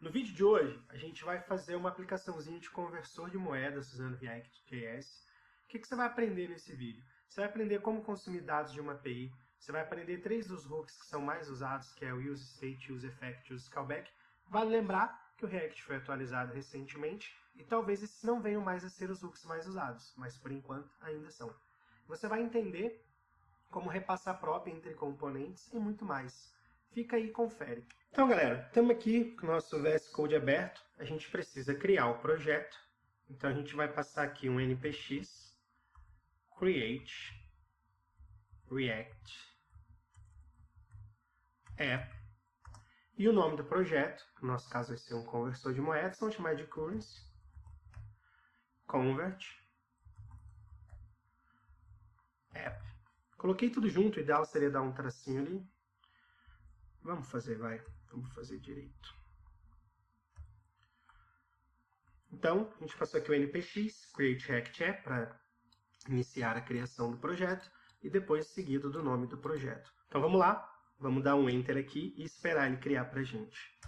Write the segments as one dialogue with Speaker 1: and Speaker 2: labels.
Speaker 1: No vídeo de hoje, a gente vai fazer uma aplicaçãozinha de conversor de moedas usando React.js. O que você vai aprender nesse vídeo? Você vai aprender como consumir dados de uma API, você vai aprender 3 dos hooks que são mais usados, que é o useState, useEffect e useCallback. Vale lembrar que o React foi atualizado recentemente e talvez esses não venham mais a ser os hooks mais usados, mas por enquanto ainda são. Você vai entender como repassar prop entre componentes e muito mais. Fica aí e confere. Então, galera, estamos aqui com o nosso VS Code aberto. A gente precisa criar o projeto. Então, a gente vai passar aqui um npx create react app e o nome do projeto, no nosso caso vai ser um conversor de moedas, vamos chamar de currency convert app. Coloquei tudo junto, o ideal seria dar um tracinho ali. Vamos fazer direito. Então, a gente passou aqui o npx create react app para iniciar a criação do projeto e depois seguido do nome do projeto. Então vamos lá, vamos dar um Enter aqui e esperar ele criar para a gente.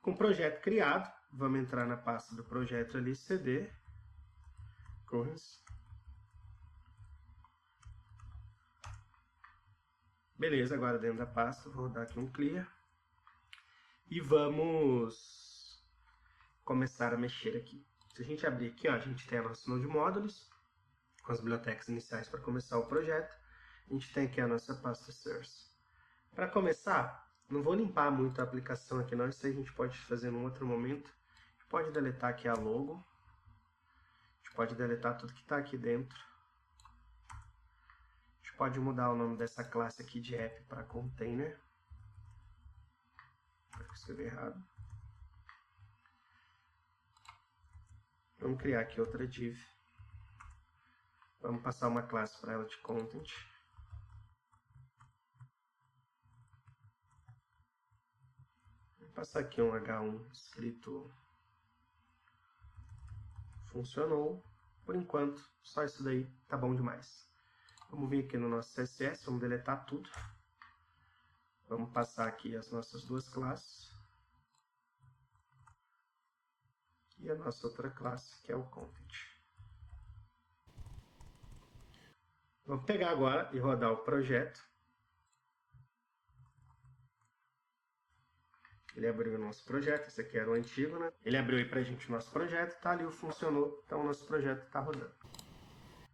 Speaker 1: Com o projeto criado, vamos entrar na pasta do projeto ali, cd, currency. Beleza, agora dentro da pasta, vou dar aqui um clear. E vamos começar a mexer aqui. Se a gente abrir aqui, ó, a gente tem a nossa node módulos, com as bibliotecas iniciais para começar o projeto. A gente tem aqui a nossa pasta source. Para começar, não vou limpar muito a aplicação aqui não, isso aí a gente pode fazer num outro momento. A gente pode deletar aqui a logo. A gente pode deletar tudo que está aqui dentro. A gente pode mudar o nome dessa classe aqui de app para container. Eu escrevi errado. Vamos criar aqui outra div. Vamos passar uma classe para ela de content. Vou passar aqui um H1 escrito funcionou. Por enquanto, só isso daí tá bom demais. Vamos vir aqui no nosso CSS, vamos deletar tudo. Vamos passar aqui as nossas duas classes. E a nossa outra classe, que é o content. Vamos pegar agora e rodar o projeto. Ele abriu o nosso projeto, esse aqui era o antigo, né? Ele abriu aí pra gente o nosso projeto, tá ali, funcionou, então o nosso projeto tá rodando.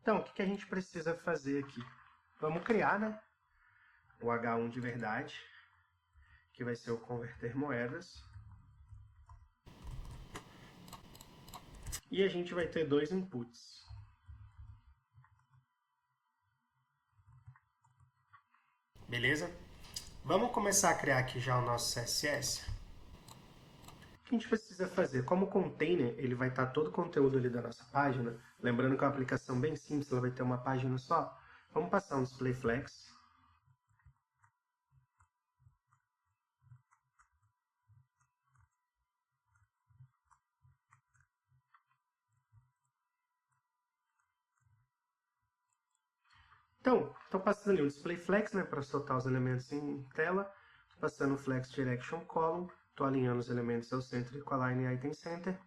Speaker 1: Então, o que a gente precisa fazer aqui? Vamos criar, né, o H1 de verdade, que vai ser o converter moedas. E a gente vai ter 2 inputs. Beleza? Vamos começar a criar aqui já o nosso CSS. O que a gente precisa fazer? Como o container ele vai estar todo o conteúdo ali da nossa página, lembrando que é uma aplicação bem simples, ela vai ter uma página só, vamos passar um display flex. Então, estou passando ali um display flex, né, para soltar os elementos em tela. Estou passando o flex direction column. Estou alinhando os elementos ao centro e com a line item center.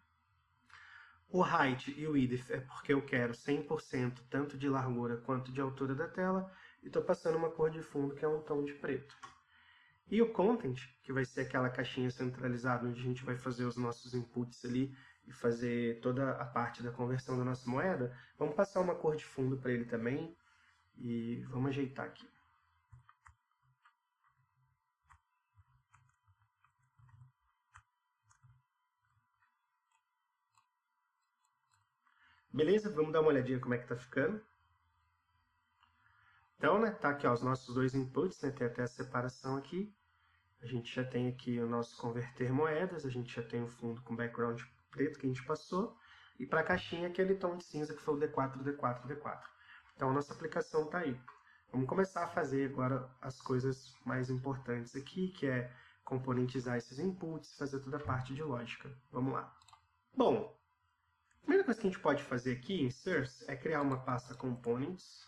Speaker 1: O height e o width é porque eu quero 100% tanto de largura quanto de altura da tela. E estou passando uma cor de fundo que é um tom de preto. E o content, que vai ser aquela caixinha centralizada onde a gente vai fazer os nossos inputs ali e fazer toda a parte da conversão da nossa moeda, vamos passar uma cor de fundo para ele também. E vamos ajeitar aqui. Beleza? Vamos dar uma olhadinha como é que tá ficando. Então, né, tá aqui ó, os nossos 2 inputs, né, tem até a separação aqui. A gente já tem aqui o nosso converter moedas, a gente já tem o fundo com background preto que a gente passou. E para a caixinha, aquele tom de cinza que foi o D4, D4, D4. Então, a nossa aplicação está aí. Vamos começar a fazer agora as coisas mais importantes aqui, que é componentizar esses inputs, fazer toda a parte de lógica. Vamos lá. Bom, a primeira coisa que a gente pode fazer aqui em Source é criar uma pasta Components.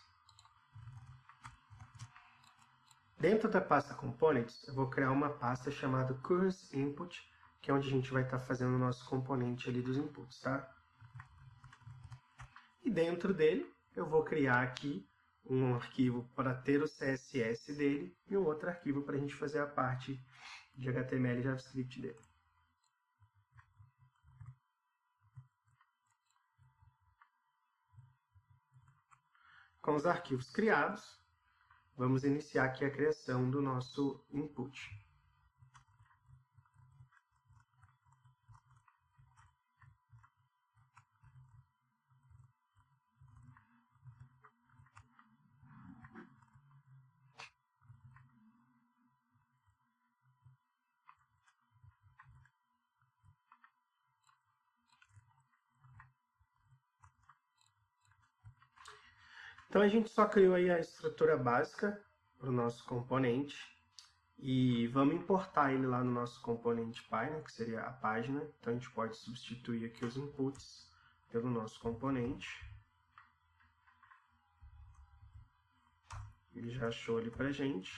Speaker 1: Dentro da pasta Components, eu vou criar uma pasta chamada Current Input, que é onde a gente vai estar fazendo o nosso componente ali dos inputs, tá? E dentro dele, eu vou criar aqui um arquivo para ter o CSS dele e um outro arquivo para a gente fazer a parte de HTML e JavaScript dele. Com os arquivos criados, vamos iniciar aqui a criação do nosso input. Então a gente só criou aí a estrutura básica para o nosso componente e vamos importar ele lá no nosso componente Py, né, que seria a página. Então a gente pode substituir aqui os inputs pelo nosso componente. Ele já achou ali para a gente.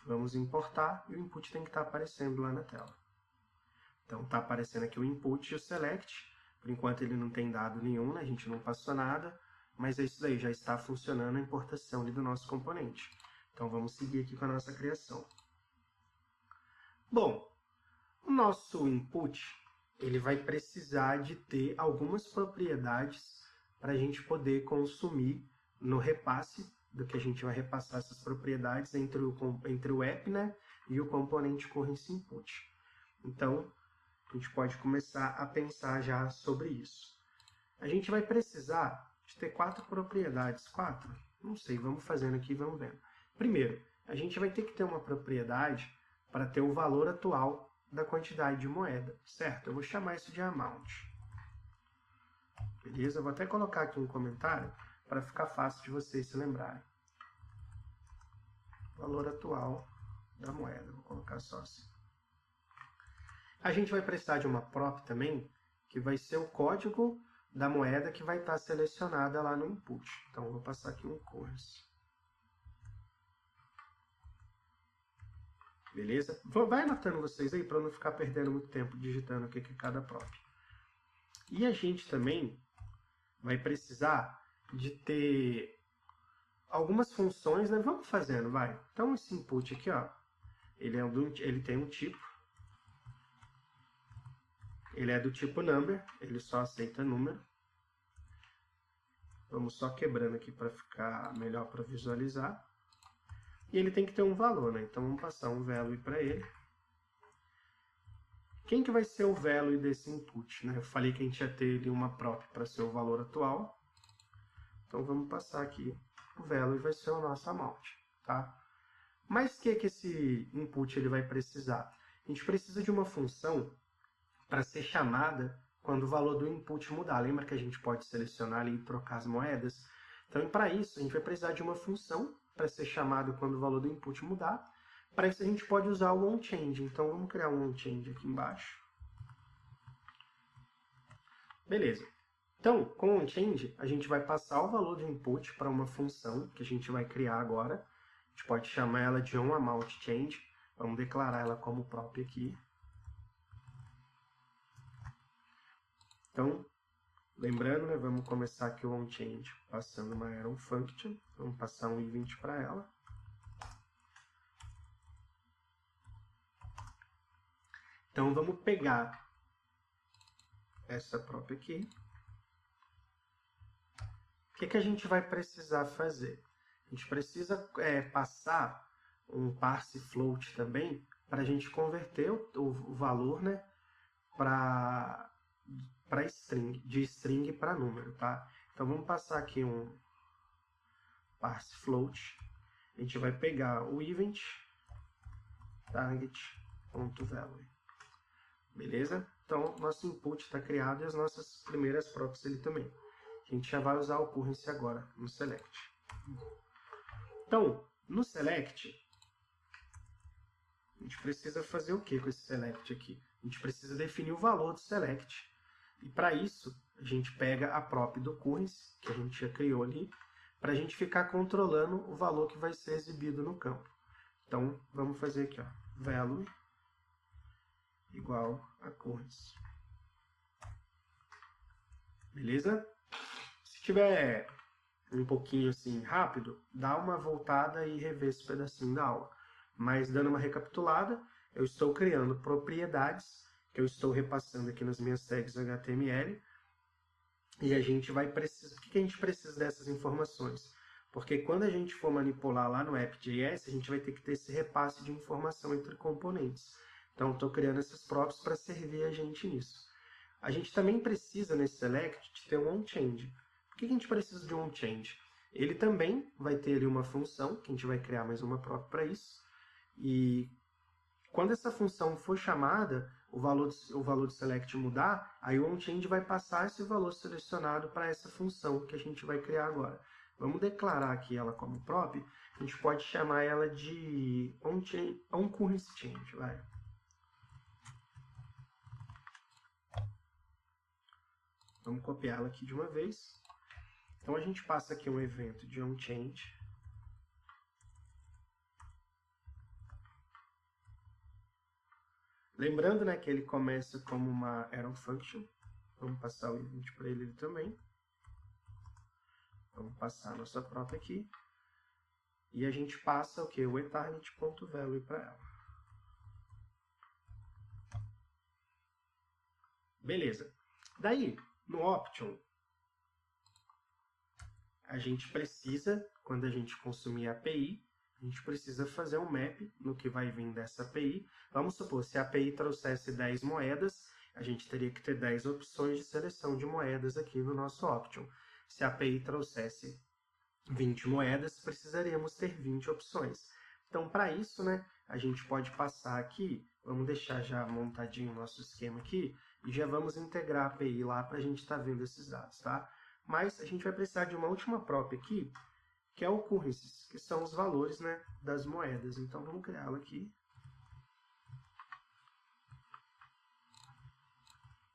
Speaker 1: Vamos importar e o input tem que estar aparecendo lá na tela. Então está aparecendo aqui o input e o select. Por enquanto ele não tem dado nenhum, né, a gente não passou nada. Mas é isso daí, já está funcionando a importação ali do nosso componente. Então vamos seguir aqui com a nossa criação. Bom, o nosso input ele vai precisar de ter algumas propriedades para a gente poder consumir no repasse do que a gente vai repassar essas propriedades entre o app, né, e o componente currency input. Então, a gente pode começar a pensar já sobre isso. A gente vai precisar de ter 4 propriedades. 4? Não sei, vamos fazendo aqui e vamos vendo. Primeiro, a gente vai ter que ter uma propriedade para ter o valor atual da quantidade de moeda, certo? Eu vou chamar isso de amount. Beleza? Eu vou até colocar aqui um comentário para ficar fácil de vocês se lembrarem. Valor atual da moeda. Vou colocar só assim. A gente vai precisar de uma prop também, que vai ser o código da moeda que vai estar selecionada lá no input. Então, eu vou passar aqui um currency. Beleza? Vai anotando vocês aí para não ficar perdendo muito tempo digitando o que é cada prop. E a gente também vai precisar de ter algumas funções, né? Vamos fazendo, vai. Então, esse input aqui, ó, ele tem um tipo. Ele é do tipo number, ele só aceita número. Vamos só quebrando aqui para ficar melhor para visualizar. E ele tem que ter um valor, né? Então vamos passar um value para ele. Quem que vai ser o value desse input, né? Eu falei que a gente ia ter ali uma prop para ser o valor atual. Então vamos passar aqui o value vai ser o nosso amount, tá? Mas o que esse input ele vai precisar? A gente precisa de uma função para ser chamada quando o valor do input mudar. Lembra que a gente pode selecionar ali e trocar as moedas? Então, para isso, a gente vai precisar de uma função para ser chamada quando o valor do input mudar. Para isso, a gente pode usar o onChange. Então, vamos criar um onChange aqui embaixo. Beleza. Então, com o onChange, a gente vai passar o valor do input para uma função que a gente vai criar agora. A gente pode chamar ela de onAmountChange. Vamos declarar ela como própria aqui. Então, lembrando, né, vamos começar aqui o onChange passando uma arrow function. Vamos passar um event para ela. Então, vamos pegar essa própria aqui. O que a gente vai precisar fazer? A gente precisa passar um parse float também para a gente converter o valor, né, de string para número, tá? Então vamos passar aqui um parse float. A gente vai pegar o event target.value. Beleza? Então nosso input está criado e as nossas primeiras props ali também. A gente já vai usar o currency agora no select. Então, no select, a gente precisa fazer o que com esse select aqui? A gente precisa definir o valor do select. E para isso, a gente pega a prop do currency, que a gente já criou ali, para a gente ficar controlando o valor que vai ser exibido no campo. Então, vamos fazer aqui, ó, value igual a currency. Beleza? Se tiver um pouquinho assim rápido, dá uma voltada e revê esse pedacinho da aula. Mas dando uma recapitulada, eu estou criando propriedades que eu estou repassando aqui nas minhas tags HTML. E a gente vai precisar... Por que a gente precisa dessas informações? Porque quando a gente for manipular lá no app.js, a gente vai ter que ter esse repasse de informação entre componentes. Então, estou criando esses props para servir a gente nisso. A gente também precisa, nesse select, de ter um onChange. Por que a gente precisa de um onChange? Ele também vai ter ali uma função, que a gente vai criar mais uma prop para isso. E quando essa função for chamada, o valor do select mudar, aí o onChange vai passar esse valor selecionado para essa função que a gente vai criar agora. Vamos declarar aqui ela como prop. A gente pode chamar ela de onCurrencyChange. Vamos copiá-la aqui de uma vez. Então a gente passa aqui um evento de onChange. Lembrando, né, que ele começa como uma arrow function. Vamos passar o event para ele também. Vamos passar a nossa própria aqui. E a gente passa o quê? O etarget.value para ela. Beleza. Daí, no option, a gente precisa, quando a gente consumir a API, a gente precisa fazer um map no que vai vir dessa API. Vamos supor, se a API trouxesse 10 moedas, a gente teria que ter 10 opções de seleção de moedas aqui no nosso option. Se a API trouxesse 20 moedas, precisaríamos ter 20 opções. Então, para isso, né, a gente pode passar aqui, vamos deixar já montadinho o nosso esquema aqui, e já vamos integrar a API lá para a gente estar vendo esses dados, tá? Mas a gente vai precisar de uma última prop aqui, que é o currencies, que são os valores, né, das moedas. Então, vamos criá-la aqui.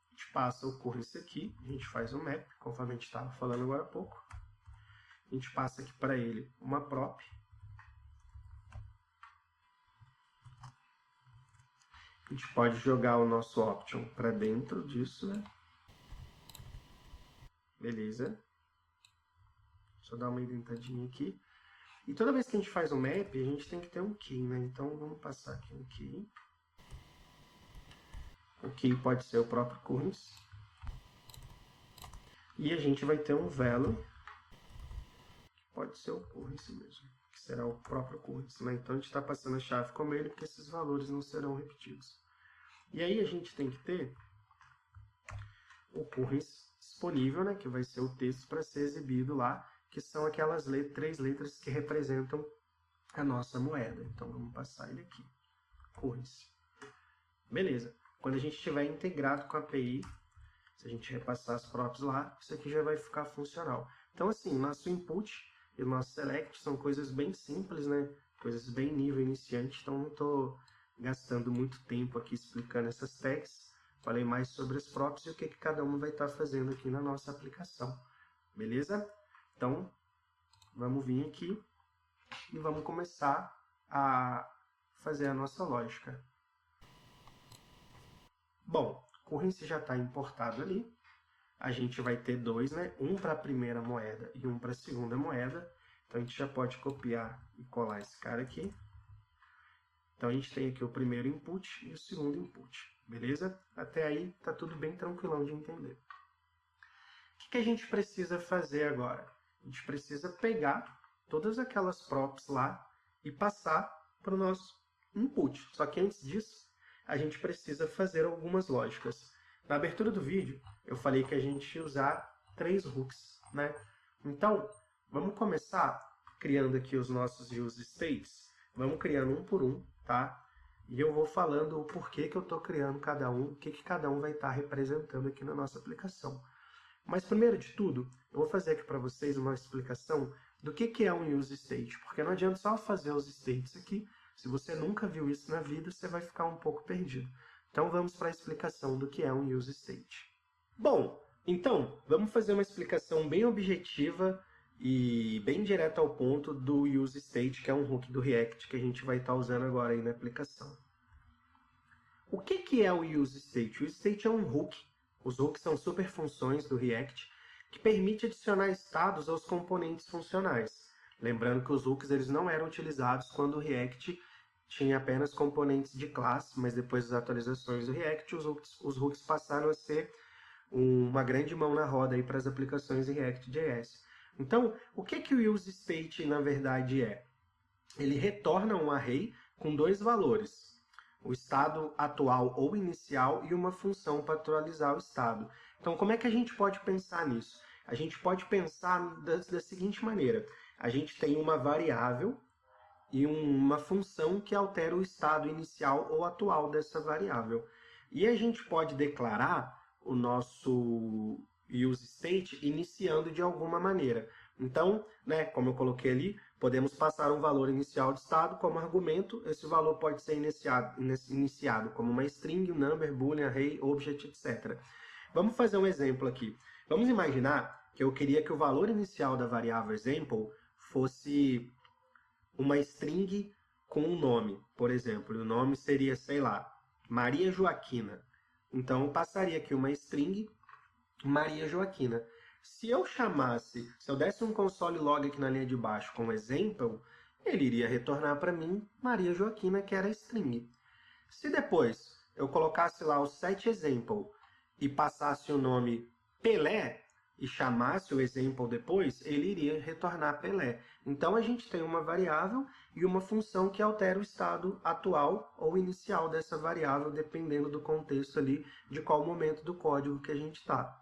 Speaker 1: A gente passa o currency aqui, a gente faz o map, conforme a gente estava falando agora há pouco. A gente passa aqui para ele uma prop. A gente pode jogar o nosso option para dentro disso, né? Beleza. Deixa eu dar uma indentadinha aqui. E toda vez que a gente faz um map, a gente tem que ter um key, né? Então, vamos passar aqui um key. O key pode ser o próprio currency. E a gente vai ter um value, que pode ser o currency mesmo, que será o próprio currency, né? Então, a gente está passando a chave como ele, porque esses valores não serão repetidos. E aí, a gente tem que ter o currency disponível, né? Que vai ser o texto para ser exibido lá, que são aquelas 3 letras que representam a nossa moeda. Então, vamos passar ele aqui. Currency. Beleza. Quando a gente estiver integrado com a API, se a gente repassar as props lá, isso aqui já vai ficar funcional. Então, assim, nosso input e o nosso select são coisas bem simples, né? Coisas bem nível iniciante, então não estou gastando muito tempo aqui explicando essas tags. Falei mais sobre as props e o que cada uma vai estar fazendo aqui na nossa aplicação. Beleza? Então, vamos vir aqui e vamos começar a fazer a nossa lógica. Bom, o currency já está importado ali. A gente vai ter 2, né? Um para a primeira moeda e um para a segunda moeda. Então, a gente já pode copiar e colar esse cara aqui. Então, a gente tem aqui o primeiro input e o segundo input. Beleza? Até aí, está tudo bem tranquilão de entender. O que a gente precisa fazer agora? A gente precisa pegar todas aquelas props lá e passar para o nosso input. Só que antes disso, a gente precisa fazer algumas lógicas. Na abertura do vídeo, eu falei que a gente ia usar 3 hooks, né? Então, vamos começar criando aqui os nossos use states. Vamos criando um por um, tá? E eu vou falando o porquê que eu estou criando cada um, o que cada um vai estar representando aqui na nossa aplicação. Mas, primeiro de tudo, eu vou fazer aqui para vocês uma explicação do que é um use state. Porque não adianta só fazer os states aqui, Se você nunca viu isso na vida, você vai ficar um pouco perdido. Então vamos para a explicação do que é um use state. Bom, então, vamos fazer uma explicação bem objetiva e bem direta ao ponto do use state, que é um hook do React que a gente vai estar usando agora aí na aplicação. O que é o use state? O use state é um hook. Os hooks são superfunções do React que permite adicionar estados aos componentes funcionais. Lembrando que os hooks eles não eram utilizados quando o React tinha apenas componentes de classe, mas depois das atualizações do React, os hooks passaram a ser uma grande mão na roda para as aplicações em React.js. Então, o que o use state na verdade é? Ele retorna um array com dois valores, o estado atual ou inicial e uma função para atualizar o estado. Então, como é que a gente pode pensar nisso? A gente pode pensar da seguinte maneira. A gente tem uma variável e uma função que altera o estado inicial ou atual dessa variável. E a gente pode declarar o nosso use state iniciando de alguma maneira. Então, né, como eu coloquei ali, podemos passar um valor inicial de estado como argumento. Esse valor pode ser iniciado como uma string, number, boolean, array, object, etc. Vamos fazer um exemplo aqui. Vamos imaginar que eu queria que o valor inicial da variável example fosse uma string com um nome, por exemplo. O nome seria, sei lá, Maria Joaquina. Então, eu passaria aqui uma string Maria Joaquina. Se eu desse um console log aqui na linha de baixo com example, ele iria retornar para mim Maria Joaquina, que era a string. Se depois eu colocasse lá o setExample e passasse o nome Pelé, e chamasse o example depois, ele iria retornar Pelé. Então, a gente tem uma variável e uma função que altera o estado atual ou inicial dessa variável, dependendo do contexto ali, de qual momento do código que a gente está.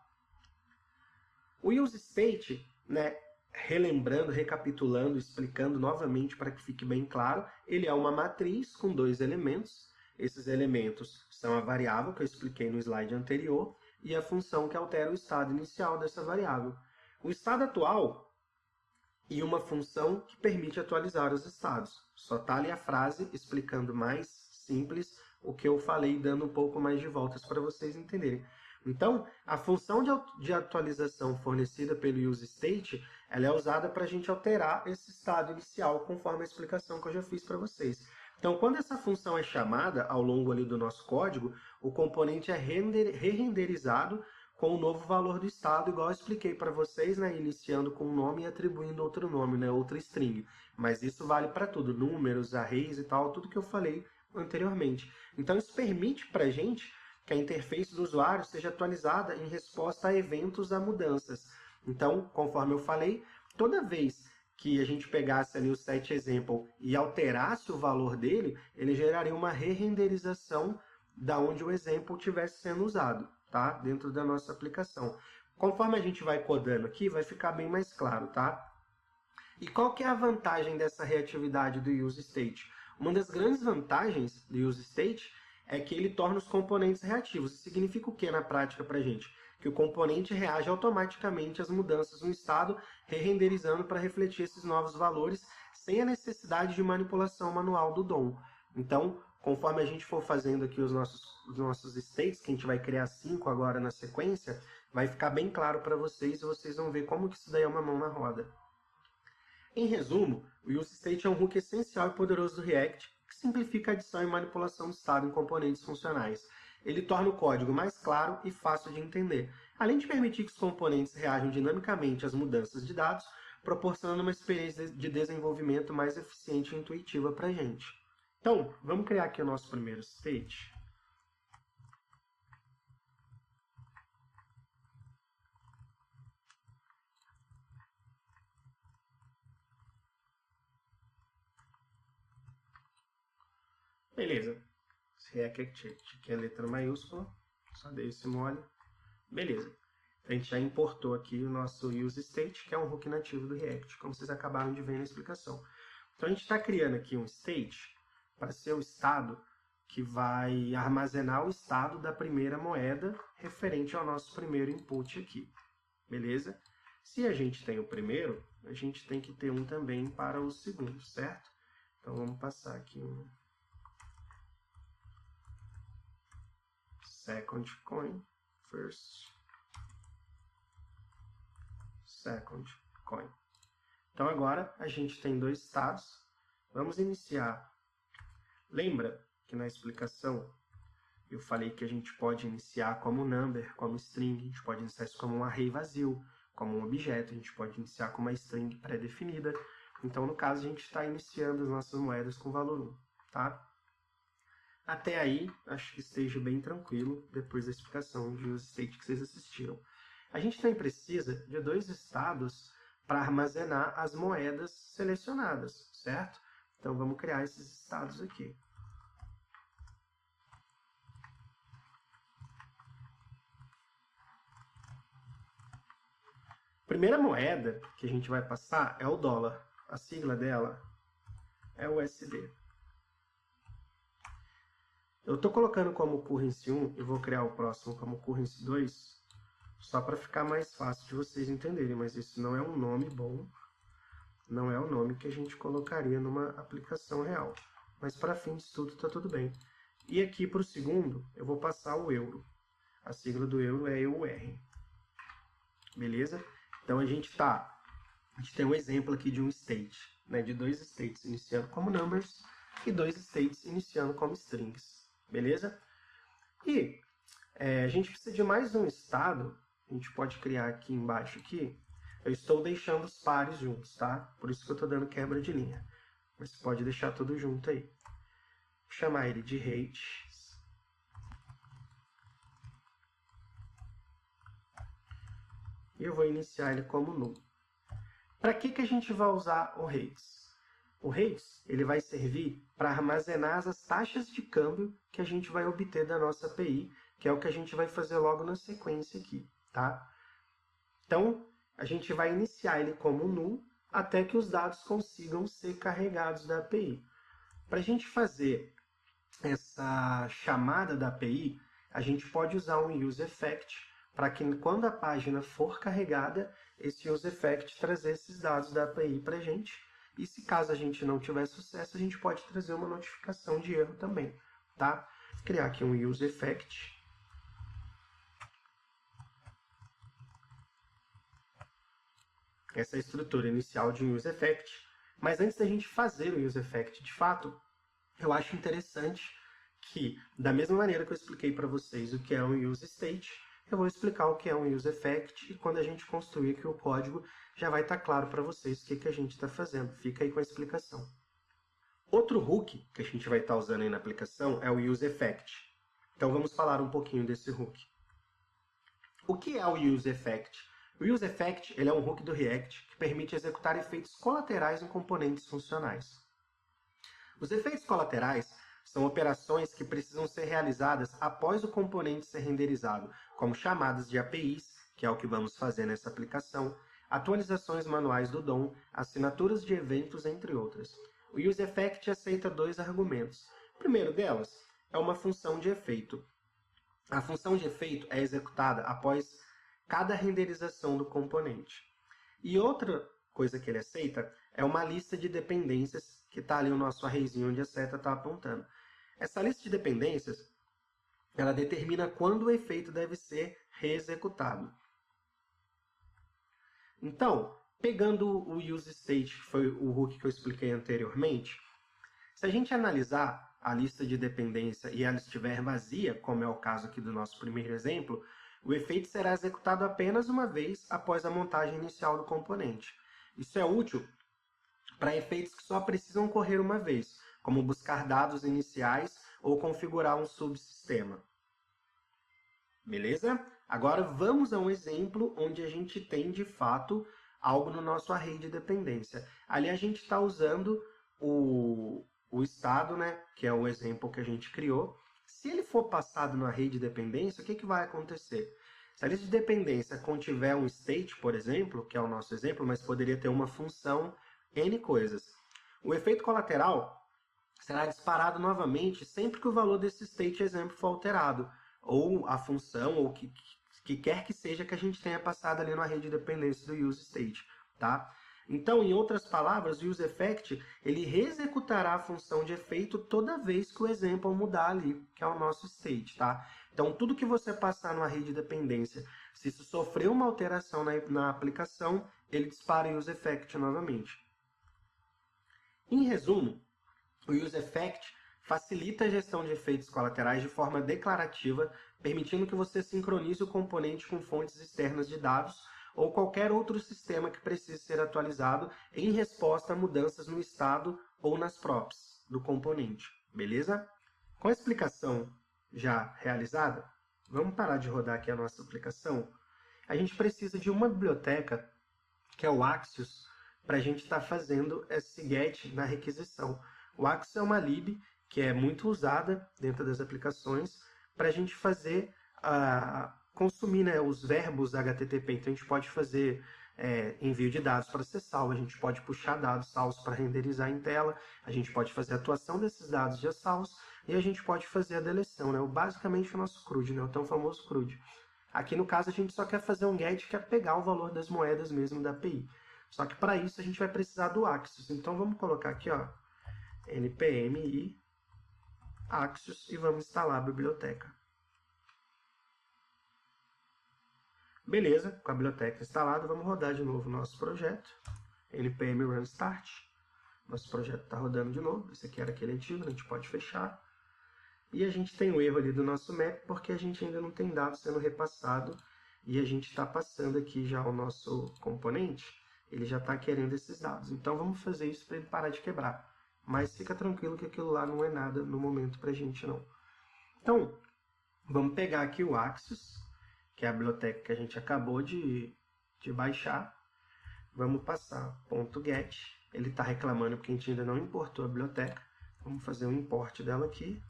Speaker 1: O use state, né, relembrando, recapitulando, explicando novamente para que fique bem claro, ele é uma matriz com dois elementos. Esses elementos são a variável que eu expliquei no slide anterior, e a função que altera o estado inicial dessa variável. O estado atual e uma função que permite atualizar os estados. Só está ali a frase explicando mais simples o que eu falei, dando um pouco mais de voltas para vocês entenderem. Então, a função de atualização fornecida pelo useState, ela é usada para a gente alterar esse estado inicial, conforme a explicação que eu já fiz para vocês. Então, quando essa função é chamada ao longo ali do nosso código, o componente é re-renderizado com o novo valor do estado, igual eu expliquei para vocês, né, iniciando com um nome e atribuindo outro nome, né, outra string. Mas isso vale para tudo, números, arrays e tal, tudo que eu falei anteriormente. Então, isso permite para a gente que a interface do usuário seja atualizada em resposta a eventos, a mudanças. Então, conforme eu falei, toda vez que a gente pegasse ali o setExample e alterasse o valor dele, ele geraria uma re-renderização da onde o example estivesse sendo usado, tá? Dentro da nossa aplicação. Conforme a gente vai codando aqui, vai ficar bem mais claro, tá? E qual que é a vantagem dessa reatividade do useState? Uma das grandes vantagens do useState é que ele torna os componentes reativos. Isso significa o que na prática para a gente? Que o componente reage automaticamente às mudanças no estado, re-renderizando para refletir esses novos valores, sem a necessidade de manipulação manual do DOM. Então, conforme a gente for fazendo aqui os nossos states, que a gente vai criar 5 agora na sequência, vai ficar bem claro para vocês e vocês vão ver como que isso daí é uma mão na roda. Em resumo, o useState é um hook essencial e poderoso do React, que simplifica a adição e manipulação de estado em componentes funcionais. Ele torna o código mais claro e fácil de entender, além de permitir que os componentes reajam dinamicamente às mudanças de dados, proporcionando uma experiência de desenvolvimento mais eficiente e intuitiva para a gente. Então, vamos criar aqui o nosso primeiro state. Beleza. Se é que é letra maiúscula, só dei esse mole. Beleza. A gente já importou aqui o nosso useState, que é um hook nativo do React, como vocês acabaram de ver na explicação. Então, a gente está criando aqui um state para ser o estado que vai armazenar o estado da primeira moeda referente ao nosso primeiro input aqui. Beleza? Se a gente tem o primeiro, a gente tem que ter um também para o segundo, certo? Então vamos passar aqui um second coin, first, second coin. Então agora a gente tem dois estados. Vamos iniciar. Lembra que na explicação eu falei que a gente pode iniciar como number, como string, a gente pode iniciar isso como um array vazio, como um objeto, a gente pode iniciar com uma string pré-definida. Então, no caso, a gente está iniciando as nossas moedas com valor 1, tá? Até aí, acho que esteja bem tranquilo, depois da explicação de use state que vocês assistiram. A gente também precisa de dois estados para armazenar as moedas selecionadas, certo? Então, vamos criar esses estados aqui. A primeira moeda que a gente vai passar é o dólar. A sigla dela é USD. Eu estou colocando como currency 1 e vou criar o próximo como currency 2, só para ficar mais fácil de vocês entenderem, mas isso não é um nome bom, não é o nome que a gente colocaria numa aplicação real. Mas para fim de estudo está tudo bem. E aqui para o segundo, eu vou passar o euro. A sigla do euro é EUR. Beleza? Então a gente tem um exemplo aqui de um state, né, de dois states iniciando como numbers e dois states iniciando como strings. Beleza? E a gente precisa de mais um estado. A gente pode criar aqui embaixo aqui. Eu estou deixando os pares juntos, tá? Por isso que eu estou dando quebra de linha. Mas você pode deixar tudo junto aí. Vou chamar ele de rate. E eu vou iniciar ele como null. Para que a gente vai usar o rates? O rates ele vai servir para armazenar as taxas de câmbio que a gente vai obter da nossa API, que é o que a gente vai fazer logo na sequência aqui, tá? Então, a gente vai iniciar ele como null até que os dados consigam ser carregados da API. Para a gente fazer essa chamada da API, a gente pode usar um useEffect para que quando a página for carregada, esse useEffect trazer esses dados da API para a gente. E se caso a gente não tiver sucesso, a gente pode trazer uma notificação de erro também, tá? Vou criar aqui um useEffect. Essa é a estrutura inicial de um useEffect. Mas antes da gente fazer o useEffect de fato, eu acho interessante que, da mesma maneira que eu expliquei para vocês o que é um useState, eu vou explicar o que é um useEffect e quando a gente construir aqui o código, já vai estar claro para vocês o que a gente está fazendo. Fica aí com a explicação. Outro hook que a gente vai estar usando aí na aplicação é o useEffect. Então vamos falar um pouquinho desse hook. O que é o useEffect? O useEffect ele é um hook do React que permite executar efeitos colaterais em componentes funcionais. Os efeitos colaterais são operações que precisam ser realizadas após o componente ser renderizado, como chamadas de APIs, que é o que vamos fazer nessa aplicação, atualizações manuais do DOM, assinaturas de eventos, entre outras. O useEffect aceita dois argumentos. O primeiro delas é uma função de efeito. A função de efeito é executada após cada renderização do componente. E outra coisa que ele aceita é uma lista de dependências, que está ali o nosso arrayzinho onde a seta está apontando. Essa lista de dependências, ela determina quando o efeito deve ser reexecutado. Então, pegando o useState, que foi o hook que eu expliquei anteriormente, se a gente analisar a lista de dependência e ela estiver vazia, como é o caso aqui do nosso primeiro exemplo, o efeito será executado apenas uma vez após a montagem inicial do componente. Isso é útil para efeitos que só precisam ocorrer uma vez, como buscar dados iniciais ou configurar um subsistema. Beleza? Agora vamos a um exemplo onde a gente tem, de fato, algo no nosso array de dependência. Ali a gente está usando o estado, né, que é o exemplo que a gente criou. Se ele for passado no array de dependência, o que vai acontecer? Se a lista de dependência contiver um state, por exemplo, que é o nosso exemplo, mas poderia ter uma função, N coisas. O efeito colateral será disparado novamente sempre que o valor desse state exemplo for alterado, ou a função, ou o que quer que seja que a gente tenha passado ali no array de dependência do useState, tá? Então, em outras palavras, o useEffect ele reexecutará a função de efeito toda vez que o example mudar ali, que é o nosso state, tá? Então, tudo que você passar no array de dependência, se isso sofrer uma alteração na aplicação, ele dispara o useEffect novamente. Em resumo, o useEffect facilita a gestão de efeitos colaterais de forma declarativa, permitindo que você sincronize o componente com fontes externas de dados ou qualquer outro sistema que precise ser atualizado em resposta a mudanças no estado ou nas props do componente, beleza? Com a explicação já realizada, vamos parar de rodar aqui a nossa aplicação. A gente precisa de uma biblioteca, que é o Axios, para a gente estar fazendo esse get na requisição. O Axios é uma lib que é muito usada dentro das aplicações para a gente fazer consumir, né, os verbos HTTP. Então, a gente pode fazer envio de dados para ser salvo, a gente pode puxar dados salvos para renderizar em tela, a gente pode fazer a atuação desses dados já salvos e a gente pode fazer a deleção, né, basicamente o nosso CRUD, né, o tão famoso CRUD. Aqui, no caso, a gente só quer fazer um get, que é pegar o valor das moedas mesmo da API. Só que, para isso, a gente vai precisar do Axios. Então, vamos colocar aqui, ó, npm i Axios e vamos instalar a biblioteca. Beleza, com a biblioteca instalada, vamos rodar de novo o nosso projeto. npm run start. Nosso projeto está rodando de novo. Esse aqui era aquele antigo, a gente pode fechar. E a gente tem o erro ali do nosso map, porque a gente ainda não tem dado sendo repassado. E a gente está passando aqui já o nosso componente, ele já está querendo esses dados. Então vamos fazer isso para ele parar de quebrar. Mas fica tranquilo que aquilo lá não é nada no momento para a gente não. Então, vamos pegar aqui o Axios, que é a biblioteca que a gente acabou de baixar. Vamos passar .get. Ele está reclamando porque a gente ainda não importou a biblioteca. Vamos fazer um import dela aqui.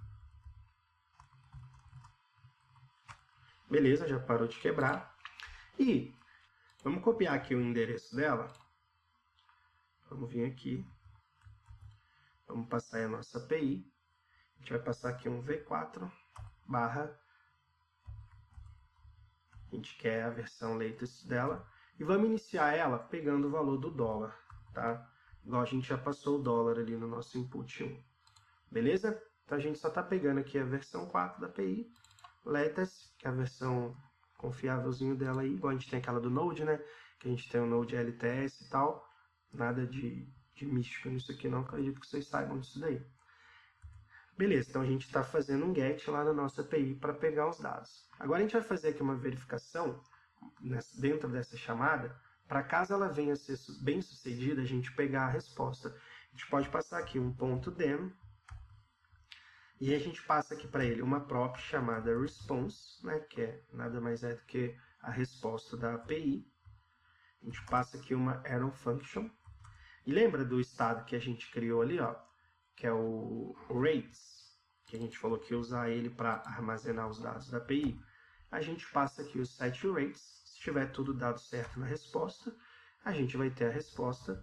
Speaker 1: Beleza, já parou de quebrar. E vamos copiar aqui o endereço dela. Vamos vir aqui. Vamos passar aí a nossa API. A gente vai passar aqui um v4 barra. A gente quer a versão latest dela. E vamos iniciar ela pegando o valor do dólar, tá? Igual a gente já passou o dólar ali no nosso input 1. Beleza? Então a gente só está pegando aqui a versão 4 da API. Latest, que é a versão confiávelzinho dela aí. Igual a gente tem aquela do Node, né? Que a gente tem o Node LTS e tal. Nada de místico nisso aqui não, acredito que vocês saibam disso daí. Beleza, então a gente está fazendo um get lá na nossa API para pegar os dados. Agora a gente vai fazer aqui uma verificação dentro dessa chamada, para caso ela venha a ser bem sucedida, a gente pegar a resposta. A gente pode passar aqui um .dem, e a gente passa aqui para ele uma prop chamada response, né, que é nada mais é do que a resposta da API. A gente passa aqui uma arrow function. E lembra do estado que a gente criou ali, ó, que é o rates, que a gente falou que ia usar ele para armazenar os dados da API. A gente passa aqui os set rates. Se tiver tudo dado certo na resposta, a gente vai ter a resposta.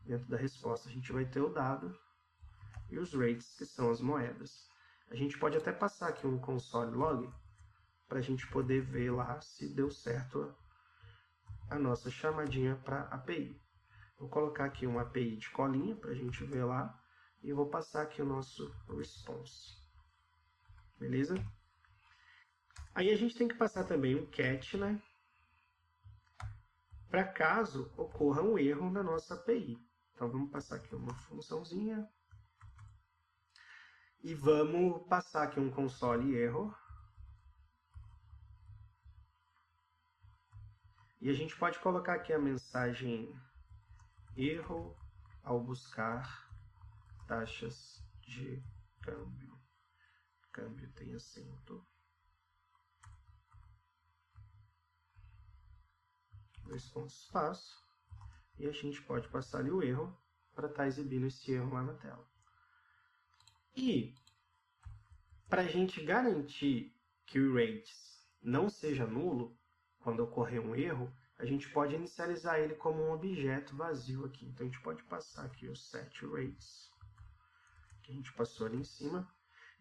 Speaker 1: Dentro da resposta a gente vai ter o dado e os rates, que são as moedas. A gente pode até passar aqui um console log para a gente poder ver lá se deu certo a nossa chamadinha para API. Vou colocar aqui uma API de colinha para a gente ver lá. E eu vou passar aqui o nosso response. Beleza? Aí a gente tem que passar também um catch, né? Para caso ocorra um erro na nossa API. Então vamos passar aqui uma funçãozinha. E vamos passar aqui um console error. E a gente pode colocar aqui a mensagem erro ao buscar taxas de câmbio. Câmbio tem acento. Response fácil. E a gente pode passar ali o erro para estar exibindo esse erro lá na tela. E para a gente garantir que o rates não seja nulo quando ocorrer um erro, a gente pode inicializar ele como um objeto vazio aqui. Então a gente pode passar aqui o set rates, que a gente passou ali em cima,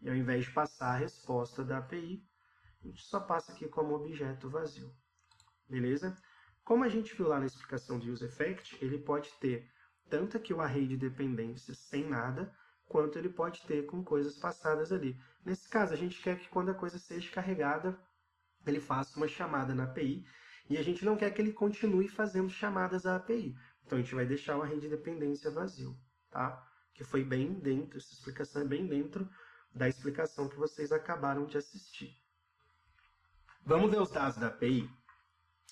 Speaker 1: e ao invés de passar a resposta da API, a gente só passa aqui como objeto vazio. Beleza? Como a gente viu lá na explicação do useEffect, ele pode ter tanto aqui o array de dependências sem nada, quanto ele pode ter com coisas passadas ali. Nesse caso, a gente quer que quando a coisa seja carregada, ele faça uma chamada na API, e a gente não quer que ele continue fazendo chamadas à API. Então, a gente vai deixar o array de dependência vazio, tá? Que foi bem dentro, essa explicação é bem dentro da explicação que vocês acabaram de assistir. Vamos ver os dados da API?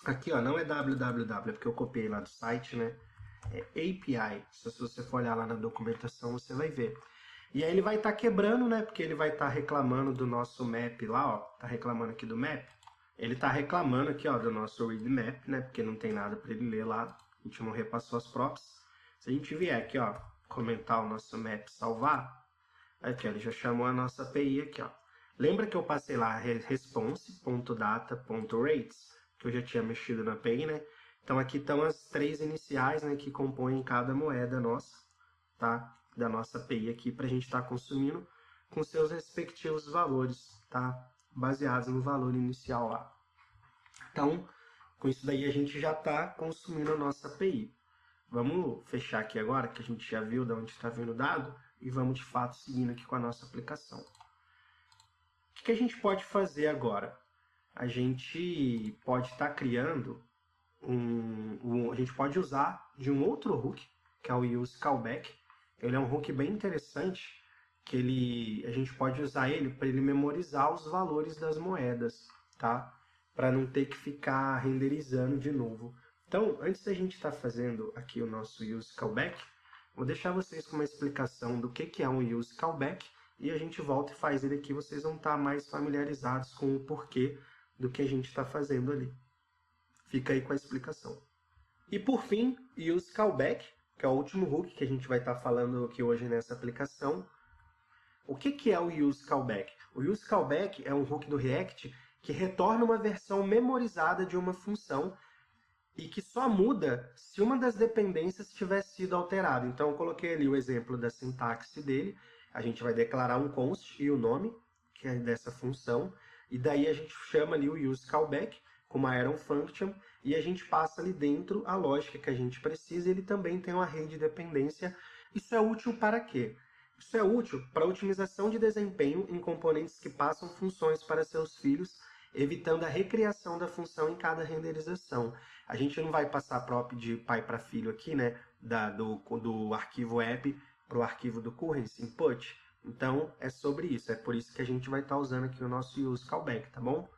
Speaker 1: Aqui, ó, não é www, é porque eu copiei lá do site, né? É API. Se você for olhar lá na documentação, você vai ver. E aí ele vai estar quebrando, né? Porque ele vai estar reclamando do nosso map lá, ó. Tá reclamando aqui do map. Ele tá reclamando aqui, ó, do nosso read map, né? Porque não tem nada para ele ler lá. A gente não repassou as props. Se a gente vier aqui, ó, comentar o nosso map, salvar, aqui, ó, ele já chamou a nossa API aqui, ó. Lembra que eu passei lá response.data.rates, que eu já tinha mexido na API, né? Então aqui estão as 3 iniciais, né, que compõem cada moeda nossa, tá? Da nossa API aqui, para a gente estar consumindo com seus respectivos valores, tá? Baseados no valor inicial lá. Então, com isso daí a gente já está consumindo a nossa API. Vamos fechar aqui agora, que a gente já viu de onde está vindo o dado, e vamos de fato seguindo aqui com a nossa aplicação. O que a gente pode fazer agora? A gente pode estar criando a gente pode usar de um outro hook, que é o useCallback. Ele é um hook bem interessante, que a gente pode usar ele para ele memorizar os valores das moedas, tá? Para não ter que ficar renderizando de novo. Então, antes da gente estar fazendo aqui o nosso useCallback, vou deixar vocês com uma explicação do que é um useCallback, e a gente volta e faz ele aqui, vocês vão estar mais familiarizados com o porquê do que a gente está fazendo ali. Fica aí com a explicação. E por fim, useCallback, que é o último hook que a gente vai estar falando aqui hoje nessa aplicação. O que é o useCallback? O useCallback é um hook do React que retorna uma versão memorizada de uma função e que só muda se uma das dependências tiver sido alterada. Então eu coloquei ali o exemplo da sintaxe dele. A gente vai declarar um const e o nome, que é dessa função, e daí a gente chama ali o useCallback com uma Iron Function, e a gente passa ali dentro a lógica que a gente precisa, e ele também tem um array de dependência. Isso é útil para quê? Isso é útil para otimização de desempenho em componentes que passam funções para seus filhos, evitando a recriação da função em cada renderização. A gente não vai passar prop de pai para filho aqui, né, do arquivo app para o arquivo do currency input. Então, é sobre isso. É por isso que a gente vai estar usando aqui o nosso useCallback, tá bom?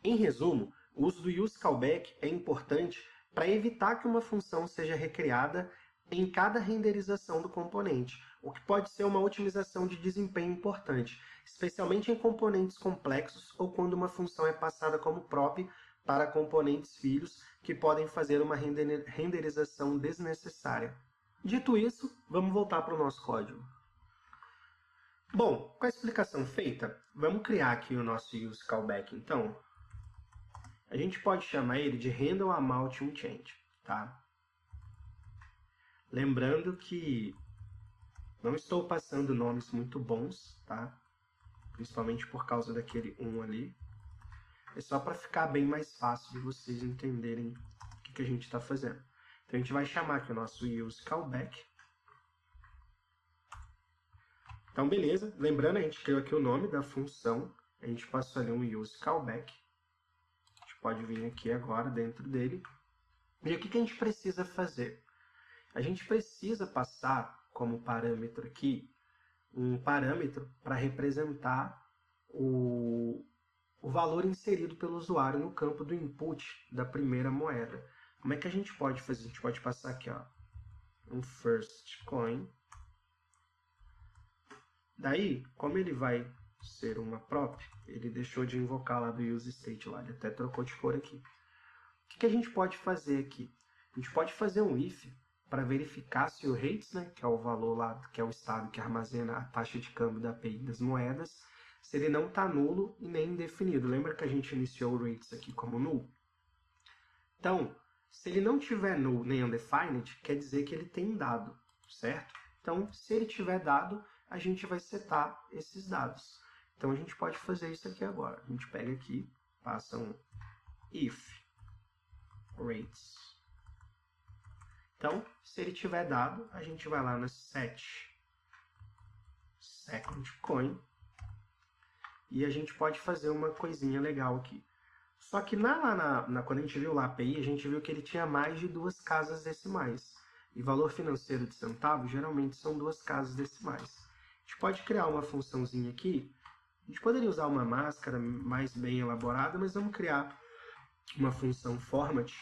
Speaker 1: Em resumo, o uso do useCallback é importante para evitar que uma função seja recriada em cada renderização do componente, o que pode ser uma otimização de desempenho importante, especialmente em componentes complexos ou quando uma função é passada como prop para componentes filhos que podem fazer uma renderização desnecessária. Dito isso, vamos voltar para o nosso código. Bom, com a explicação feita, vamos criar aqui o nosso useCallback, então. A gente pode chamar ele de handleAmountUnChange, tá? Lembrando que não estou passando nomes muito bons, tá? Principalmente por causa daquele 1 ali. É só para ficar bem mais fácil de vocês entenderem o que a gente está fazendo. Então a gente vai chamar aqui o nosso useCallback. Então beleza, lembrando, a gente criou aqui o nome da função, a gente passou ali um useCallback. A gente pode vir aqui agora dentro dele. E o que a gente precisa fazer? A gente precisa passar como parâmetro aqui um parâmetro para representar o valor inserido pelo usuário no campo do input da primeira moeda. Como é que a gente pode fazer? A gente pode passar aqui, ó, um first coin. Daí, como ele vai ser uma prop, ele deixou de invocar lá do useState lá, ele até trocou de cor aqui. O que a gente pode fazer aqui? A gente pode fazer um if para verificar se o rates, né, que é o valor lá, que é o estado que armazena a taxa de câmbio da API das moedas, se ele não está nulo e nem indefinido. Lembra que a gente iniciou o rates aqui como null? Então, se ele não tiver null nem undefined, quer dizer que ele tem dado, certo? Então, se ele tiver dado, a gente vai setar esses dados. Então, a gente pode fazer isso aqui agora. A gente pega aqui, passa um if rates. Então, se ele tiver dado, a gente vai lá no set second coin e a gente pode fazer uma coisinha legal aqui. Só que quando a gente viu lá a API, a gente viu que ele tinha mais de 2 casas decimais. E valor financeiro de centavo geralmente são 2 casas decimais. A gente pode criar uma funçãozinha aqui. A gente poderia usar uma máscara mais bem elaborada, mas vamos criar uma função format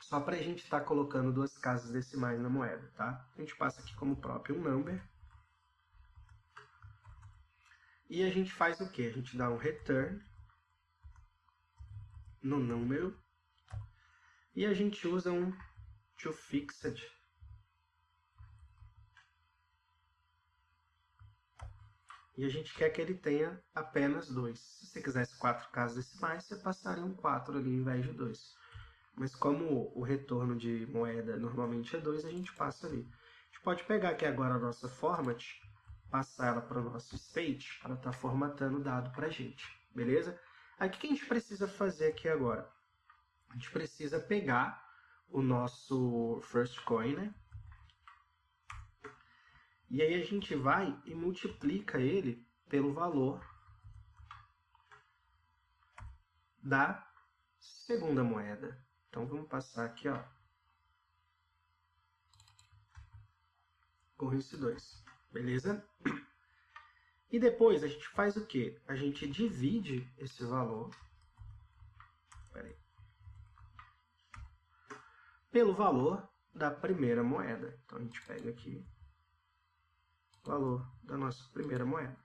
Speaker 1: só para a gente estar colocando 2 casas decimais na moeda, tá? A gente passa aqui como próprio um number. E a gente faz o quê? A gente dá um return no número e a gente usa um toFixed e a gente quer que ele tenha apenas 2. Se você quisesse 4 casas decimais, você passaria um 4 ali em vez de 2. Mas como o retorno de moeda normalmente é 2, a gente passa ali. A gente pode pegar aqui agora a nossa format, passar ela para o nosso state, para estar formatando o dado para a gente, beleza? Aí o que a gente precisa fazer aqui agora? A gente precisa pegar o nosso first coin, né? E aí a gente vai e multiplica ele pelo valor da segunda moeda. Então vamos passar aqui, ó, com esse 2, beleza? E depois a gente faz o quê? A gente divide esse valor pelo valor da primeira moeda. Então a gente pega aqui o valor da nossa primeira moeda.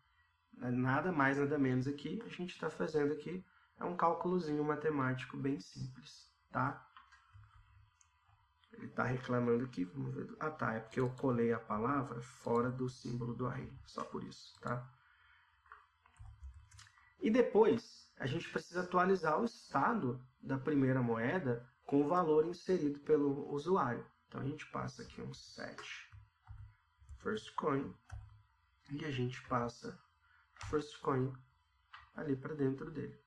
Speaker 1: Nada mais, nada menos aqui, a gente está fazendo aqui é um cálculozinho matemático bem simples, tá? Ele está reclamando aqui, vamos ver. Ah, tá, é porque eu colei a palavra fora do símbolo do array, só por isso, tá? E depois, a gente precisa atualizar o estado da primeira moeda com o valor inserido pelo usuário. Então, a gente passa aqui um set first coin e a gente passa first coin ali para dentro dele.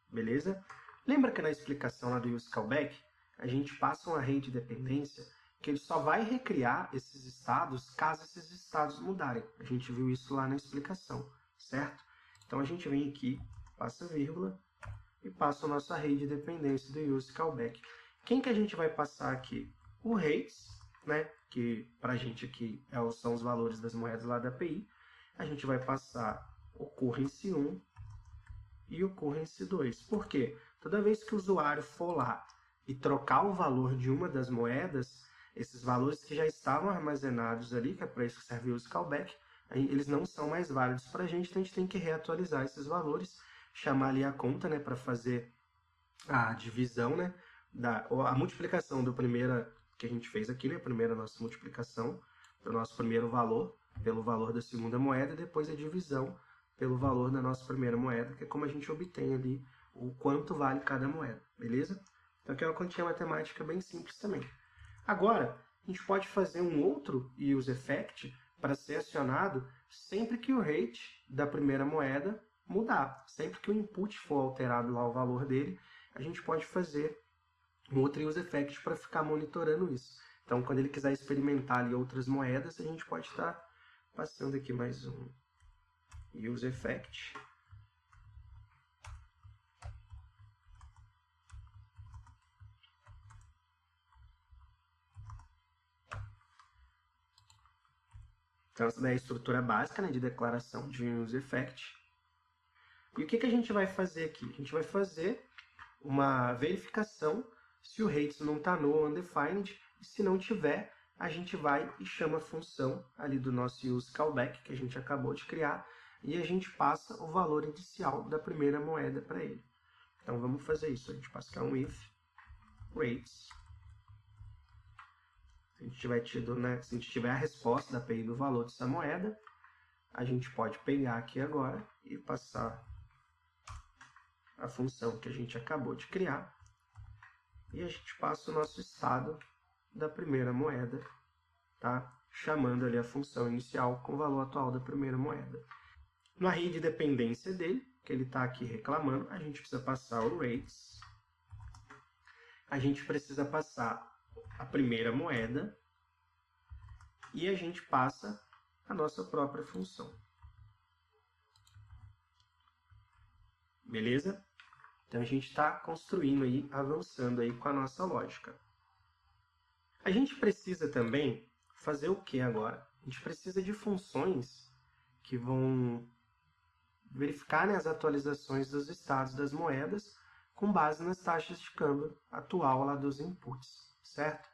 Speaker 1: Beleza? Lembra que na explicação lá do use callback, a gente passa um array de dependência que ele só vai recriar esses estados caso esses estados mudarem. A gente viu isso lá na explicação, certo? Então a gente vem aqui, passa vírgula e passa o nosso array de dependência do use callback. Quem que a gente vai passar aqui? O rates, né? Que pra gente aqui são os valores das moedas lá da API. A gente vai passar o currency 1 e o currency 2. Por quê? Toda vez que o usuário for lá e trocar o valor de uma das moedas, esses valores que já estavam armazenados ali, que é para isso que serve o use callback, eles não são mais válidos para a gente, então a gente tem que reatualizar esses valores, chamar ali a conta, né, para fazer a divisão, né, a multiplicação do primeira que a gente fez aqui, né, a primeira nossa multiplicação do nosso primeiro valor pelo valor da segunda moeda, e depois a divisão pelo valor da nossa primeira moeda, que é como a gente obtém ali o quanto vale cada moeda, beleza? Então aqui é uma continha matemática bem simples também. Agora, a gente pode fazer um outro use effect para ser acionado sempre que o rate da primeira moeda mudar. Sempre que o input for alterado lá o valor dele, a gente pode fazer um outro use effect para ficar monitorando isso. Então, quando ele quiser experimentar ali outras moedas, a gente pode estar passando aqui mais um use effect. Então, essa daí é a estrutura básica, né, de declaração de use effect. E o que a gente vai fazer aqui? A gente vai fazer uma verificação se o rates não está null ou undefined, e se não tiver, a gente vai e chama a função ali do nosso use callback, que a gente acabou de criar, e a gente passa o valor inicial da primeira moeda para ele. Então, vamos fazer isso. A gente passa aqui um if rates. Se a gente tiver tido, né, se a gente tiver a resposta da API do valor dessa moeda, a gente pode pegar aqui agora e passar a função que a gente acabou de criar. E a gente passa o nosso estado da primeira moeda, tá? Chamando ali a função inicial com o valor atual da primeira moeda. No array de dependência dele, que ele está aqui reclamando, a gente precisa passar o rates. a gente precisa passar a primeira moeda e a gente passa a nossa própria função. Beleza? Então a gente está construindo aí, avançando aí com a nossa lógica. A gente precisa também fazer o que agora? A gente precisa de funções que vão verificar, né, as atualizações dos estados das moedas com base nas taxas de câmbio atual lá dos inputs, certo?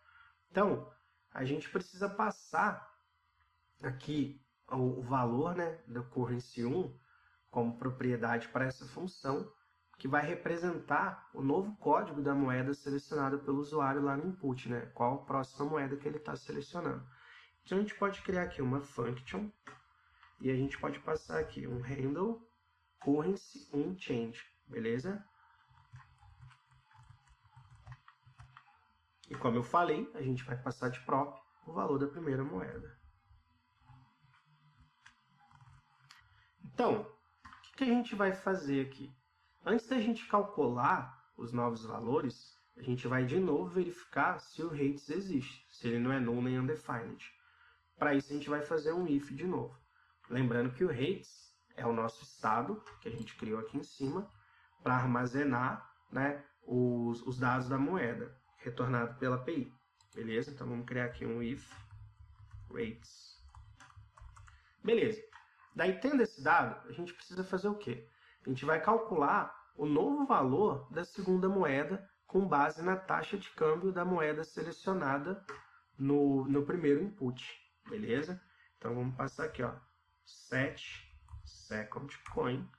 Speaker 1: Então, a gente precisa passar aqui o valor, né, do currency 1 como propriedade para essa função, que vai representar o novo código da moeda selecionada pelo usuário lá no input, né? Qual a próxima moeda que ele está selecionando. Então, a gente pode criar aqui uma function e a gente pode passar aqui um handle currency 1 change, beleza? E como eu falei, a gente vai passar de prop o valor da primeira moeda. Então, o que a gente vai fazer aqui? Antes da gente calcular os novos valores, a gente vai de novo verificar se o rates existe, se ele não é null nem undefined. Para isso, a gente vai fazer um if de novo. Lembrando que o rates é o nosso estado, que a gente criou aqui em cima, para armazenar, né, os dados da moeda, retornado pela API. Beleza? Então, vamos criar aqui um if rates. Beleza. Daí, tendo esse dado, a gente precisa fazer o quê? A gente vai calcular o novo valor da segunda moeda com base na taxa de câmbio da moeda selecionada no primeiro input. Beleza? Então, vamos passar aqui, ó, set second coin.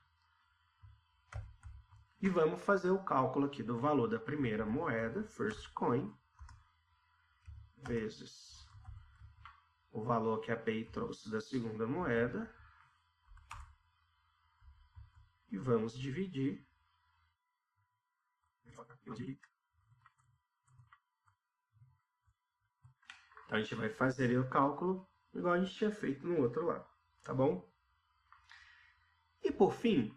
Speaker 1: E vamos fazer o cálculo aqui do valor da primeira moeda, first coin, vezes o valor que a API trouxe da segunda moeda. E vamos dividir. Então, a gente vai fazer o cálculo igual a gente tinha feito no outro lado, tá bom? E por fim,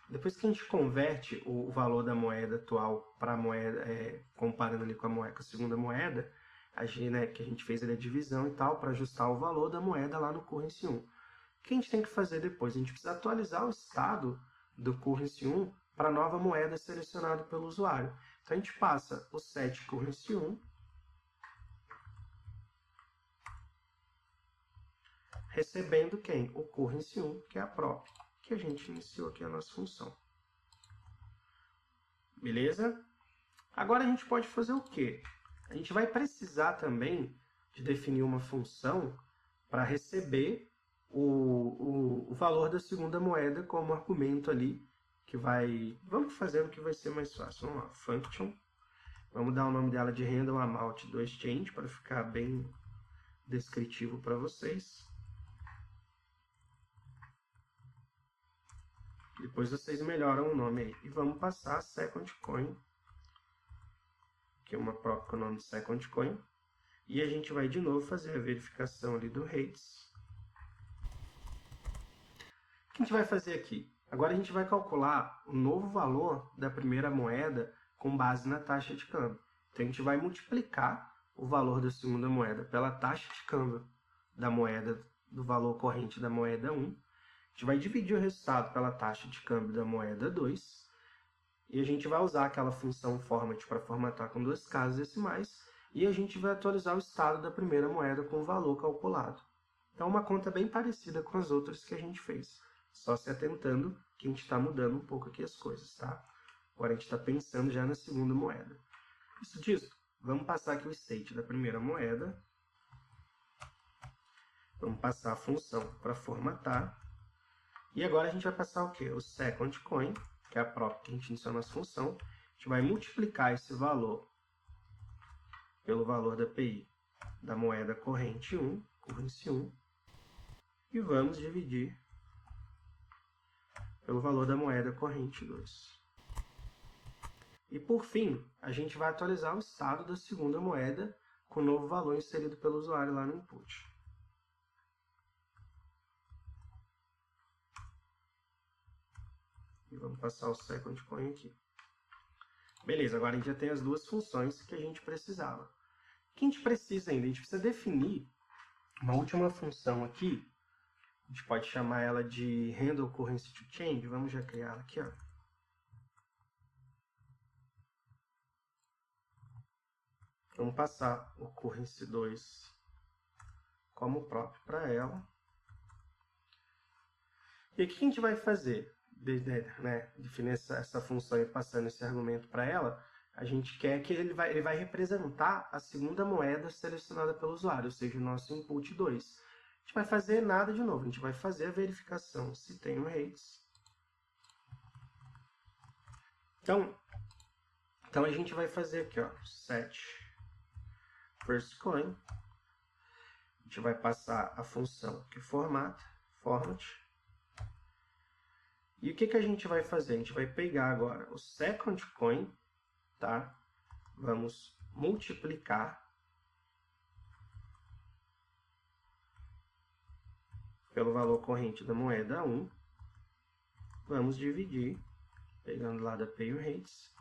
Speaker 1: depois que a gente converte o valor da moeda atual para a moeda, comparando ali com a segunda moeda, a gente, né, que a gente fez ali a divisão e tal, para ajustar o valor da moeda lá no currency 1. O que a gente tem que fazer depois? A gente precisa atualizar o estado do currency 1 para a nova moeda selecionada pelo usuário. Então, a gente passa o set currency 1 recebendo quem? O currency 1, que é a prop, que a gente iniciou aqui a nossa função. Beleza? Agora a gente pode fazer o quê? A gente vai precisar também de definir uma função para receber o valor da segunda moeda como argumento ali, que vai... Vamos fazer o que vai ser mais fácil. Vamos lá, function. Vamos dar o nome dela de handle amount 2 change, para ficar bem descritivo para vocês. Depois vocês melhoram o nome aí. E vamos passar a second coin, que é uma prop com o nome de second coin. E a gente vai de novo fazer a verificação ali do rates. O que a gente vai fazer aqui? Agora a gente vai calcular o novo valor da primeira moeda com base na taxa de câmbio. Então a gente vai multiplicar o valor da segunda moeda pela taxa de câmbio da moeda, do valor corrente da moeda 1. A gente vai dividir o resultado pela taxa de câmbio da moeda 2. E a gente vai usar aquela função format para formatar com duas casas decimais. E a gente vai atualizar o estado da primeira moeda com o valor calculado. Então, uma conta bem parecida com as outras que a gente fez. Só se atentando que a gente está mudando um pouco aqui as coisas, tá? Agora a gente está pensando já na segunda moeda. Isso dito, vamos passar aqui o state da primeira moeda. Vamos passar a função para formatar. E agora a gente vai passar o quê? O second coin, que é a própria que a gente iniciou na nossa função. A gente vai multiplicar esse valor pelo valor da API da moeda corrente 1, currency 1, e vamos dividir pelo valor da moeda corrente 2. E por fim, a gente vai atualizar o estado da segunda moeda com o novo valor inserido pelo usuário lá no input. E vamos passar o second coin aqui. Beleza, agora a gente já tem as duas funções que a gente precisava. O que a gente precisa ainda? A gente precisa definir uma última função aqui. A gente pode chamar ela de handle currency to change. Vamos já criar ela aqui, ó. Vamos passar o currency2 como próprio para ela. E o que a gente vai fazer? Definir essa função e passando esse argumento para ela, a gente quer que ele vai representar a segunda moeda selecionada pelo usuário, ou seja, o nosso input 2. A gente vai fazer nada de novo, a gente vai fazer a verificação se tem um rates. Então a gente vai fazer aqui, ó, set first coin. A gente vai passar a função que format. E o que a gente vai fazer? A gente vai pegar agora o second coin, tá? Vamos multiplicar pelo valor corrente da moeda 1. Vamos dividir, pegando lá da Payer Rates,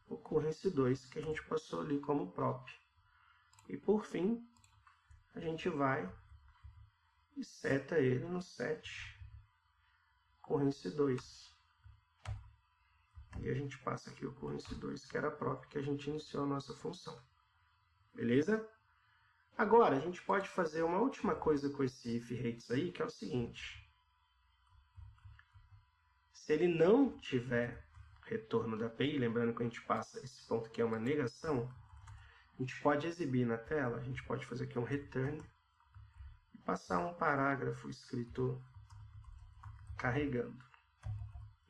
Speaker 1: o currency 2 que a gente passou ali como prop. E por fim, a gente vai e seta ele no set currency 2. E a gente passa aqui o currency 2, que era a prop que a gente iniciou a nossa função. Beleza? Agora, a gente pode fazer uma última coisa com esse if rates aí, que é o seguinte. Se ele não tiver retorno da API, lembrando que a gente passa esse ponto que é uma negação, a gente pode exibir na tela, a gente pode fazer aqui um return e passar um parágrafo escrito carregando.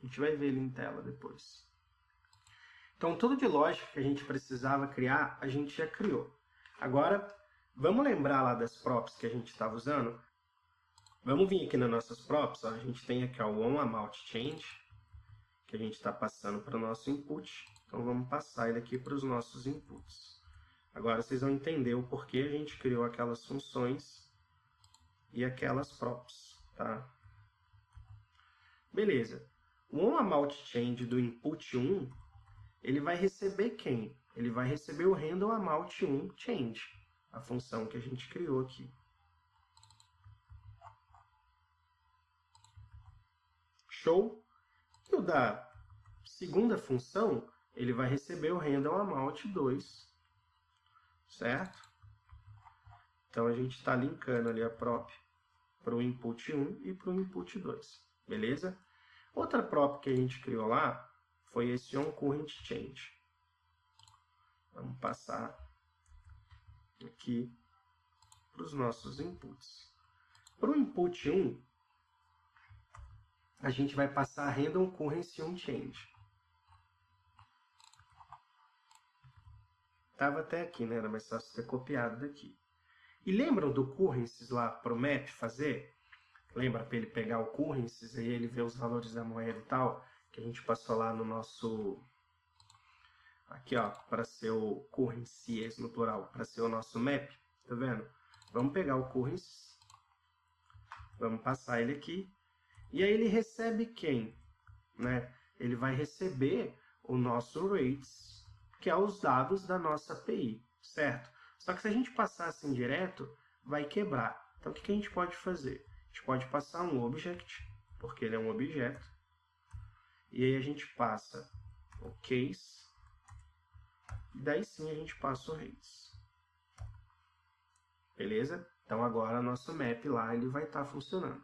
Speaker 1: A gente vai ver ele em tela depois. Então, tudo de lógica que a gente precisava criar, a gente já criou. Agora, vamos lembrar lá das props que a gente estava usando? Vamos vir aqui nas nossas props, ó, a gente tem aqui ó, o onAmountChange, que a gente está passando para o nosso input. Então, vamos passar ele aqui para os nossos inputs. Agora, vocês vão entender o porquê a gente criou aquelas funções e aquelas props, tá? Beleza. O onAmountChange do input 1, ele vai receber quem? Ele vai receber o handleAmount1Change, a função que a gente criou aqui. Show? E o da segunda função, ele vai receber o handleAmount2, certo? Então, a gente está linkando ali a prop para o input 1 e para o input 2, beleza? Outra prop que a gente criou lá foi esse onCurrentChange. Vamos passar aqui para os nossos inputs. Para o input 1, a gente vai passar a random currency onChange. Estava até aqui, né? Era mais fácil ter copiado daqui. E lembram do currencies lá para o map fazer? Lembra para ele pegar o currencies e ele ver os valores da moeda e tal? Que a gente passou lá no nosso... Aqui, ó, para ser o currencies no plural, para ser o nosso map. Tá vendo? Vamos pegar o currencies. Vamos passar ele aqui. E aí ele recebe quem? Né? Ele vai receber o nosso rates, que é os dados da nossa API, certo? Só que se a gente passar assim direto, vai quebrar. Então, o que a gente pode fazer? A gente pode passar um object, porque ele é um objeto. E aí a gente passa o case. E daí sim a gente passa o rates. Beleza? Então, agora nosso map lá ele vai estar funcionando.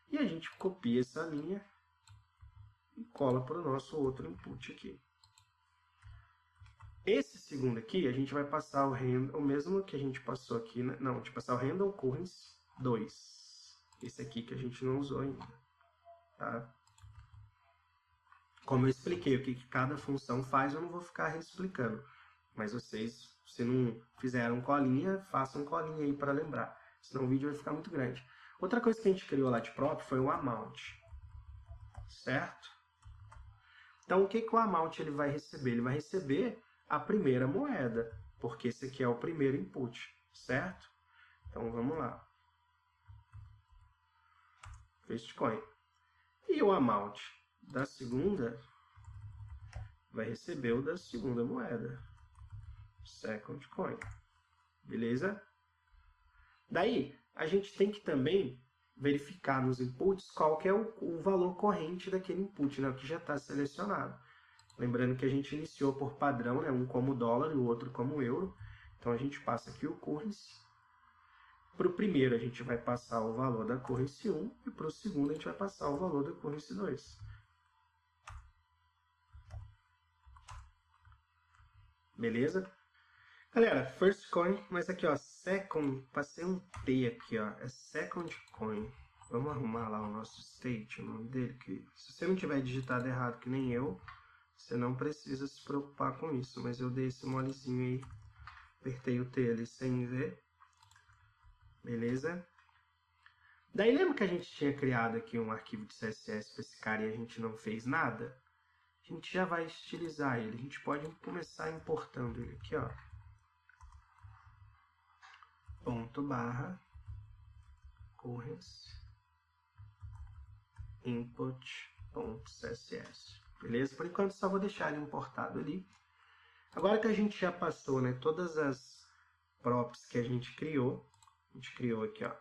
Speaker 1: E a gente copia essa linha e cola para o nosso outro input aqui. Esse segundo aqui, a gente vai passar o mesmo que a gente passou aqui, né? Não, a gente vai passar o handle currency 2. Esse aqui que a gente não usou ainda. Tá? Como eu expliquei o que cada função faz, eu não vou ficar reexplicando. Mas vocês, se não fizeram colinha, façam colinha aí para lembrar. Senão o vídeo vai ficar muito grande. Outra coisa que a gente criou lá de próprio foi o amount. Certo? Então, o que o amount ele vai receber? Ele vai receber a primeira moeda, porque esse aqui é o primeiro input, certo? Então, vamos lá. First coin. E o amount da segunda vai receber o da segunda moeda. Second coin. Beleza? Daí, a gente tem que também verificar nos inputs qual que é o valor corrente daquele input, né? O que já está selecionado. Lembrando que a gente iniciou por padrão, né? Um como dólar e o outro como euro. Então, a gente passa aqui o currency. Para o primeiro, a gente vai passar o valor da currency 1 e para o segundo, a gente vai passar o valor da currency 2. Beleza? Galera, first coin, mas aqui ó, second, passei um T aqui ó, é second coin. Vamos arrumar lá o nosso state, o nome dele, que se você não tiver digitado errado que nem eu, você não precisa se preocupar com isso, mas eu dei esse molezinho aí, apertei o T ali sem ver, beleza? Daí lembra que a gente tinha criado aqui um arquivo de CSS para esse cara e a gente não fez nada? A gente já vai estilizar ele, a gente pode começar importando ele aqui ó. Ponto barra currency input.css. Beleza? Por enquanto só vou deixar ele importado ali. Agora que a gente já passou, né, todas as props que a gente criou aqui, ó,